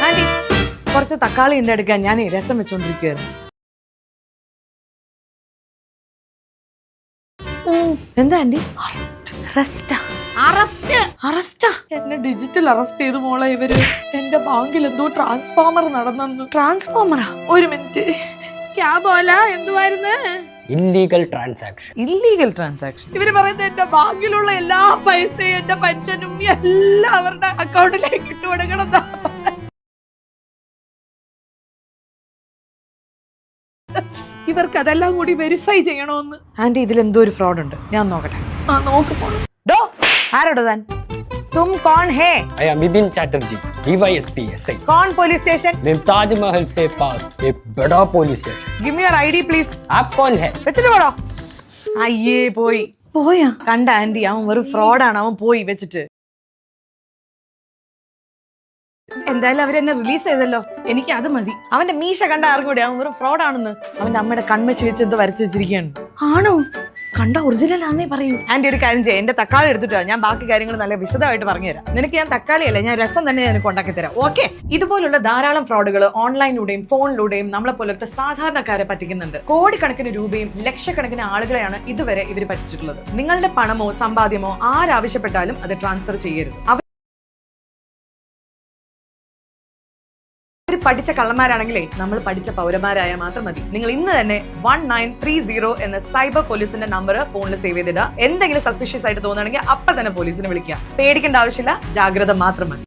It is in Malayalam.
ആന്റി കുറച്ച് തക്കാളി ഉണ്ട് എടുക്കാൻ, ഞാൻ രസം വെച്ചോണ്ടിരിക്കുകയായിരുന്നു. എന്താ ആന്റി? എന്നെ ഡിജിറ്റൽ അറസ്റ്റ് ചെയ്തു മോളെ ഇവര്. എന്റെ ബാങ്കിൽ എന്തോ ട്രാൻസ്ഫോമർ നടന്നു. ട്രാൻസ്ഫോമറാ? ഒരു മിനിറ്റ്, ക്യാബോല എന്തുവായിരുന്നു? Illegal transaction. Illegal transaction? ഇവര് പറയുന്നത് എന്റെ ബാങ്കിലുള്ള എല്ലാ പൈസയും എന്റെ പെൻഷനും എല്ലാം അവരുടെ അക്കൗണ്ടിലേക്ക് ഇട്ട് കൊടുക്കണം. ഇവർക്ക് അതെല്ലാം കൂടി വെരിഫൈ ചെയ്യണോന്ന്. ആന്റി ഇതിൽ എന്തോ ഒരു ഫ്രോഡ് ഉണ്ട്, ഞാൻ നോക്കട്ടെ. ആ നോക്ക്. ആരോട് താൻ? तुम कौन है? I am Bipin Chatterjee, DYSP SI. कौन पुलिस स्टेशन? मैं ताजमहल से पास एक बड़ा police station. Give me your ID please. आप कौन है? വെച്ചിട്ട് പോടോ. അയ്യേ പോയാ കണ്ട ആന്റി, അവൻ വെറും ഫ്രോഡാണ്. അവൻ പോയി വെച്ചിട്ട്. എന്തായാലും അവരെന്നെ റിലീസ് ചെയ്തല്ലോ, എനിക്ക് അത് മതി. അവന്റെ മീശ കണ്ട ആർക്കൂടെ അവൻ വെറും ഫ്രോഡാണെന്ന്. അവന്റെ അമ്മയുടെ കൺമശി വെച്ച് എന്തോ വരച്ചു വെച്ചിരിക്കുകയാണ്. ആണോ? കണ്ട ഒറിജിനൽ ആന്നേ പറയൂ. ആന്റി ഒരു കാര്യം ചെയ്യാം, എന്റെ തക്കാളി എടുത്തിട്ടോ, ഞാൻ ബാക്കി കാര്യങ്ങൾ നല്ല വിശദമായിട്ട് പറഞ്ഞുതരാം. നിനക്ക് ഞാൻ തക്കാളിയല്ല, ഞാൻ രസം തന്നെ നിനക്ക് ഉണ്ടാക്കി തരാം. ഓക്കെ? ഇതുപോലുള്ള ധാരാളം ഫ്രോഡുകൾ ഓൺലൈനിലൂടെയും ഫോണിലൂടെയും നമ്മളെ പോലത്തെ സാധാരണക്കാരെ പറ്റിക്കുന്നുണ്ട്. കോടിക്കണക്കിന് രൂപയും ലക്ഷക്കണക്കിന് ആളുകളെയാണ് ഇതുവരെ ഇവർ പറ്റിച്ചിട്ടുള്ളത്. നിങ്ങളുടെ പണമോ സമ്പാദ്യമോ ആരാവശ്യപ്പെട്ടാലും അത് ട്രാൻസ്ഫർ ചെയ്യരുത്. പഠിച്ച കള്ളന്മാരാണെങ്കിലേ നമ്മൾ പഠിച്ച പൗരന്മാരായ മാത്രം മതി. നിങ്ങൾ ഇന്ന് തന്നെ 1930 എന്ന സൈബർ പോലീസിന്റെ നമ്പർ ഫോണിൽ സേവ് ചെയ്തിടുക. എന്തെങ്കിലും സസ്പിഷ്യസ് ആയിട്ട് തോന്നുകയാണെങ്കിൽ അപ്പൊ തന്നെ പോലീസിനെ വിളിക്കുക. പേടിക്കേണ്ട ആവശ്യമില്ല, ജാഗ്രത മാത്രം മതി.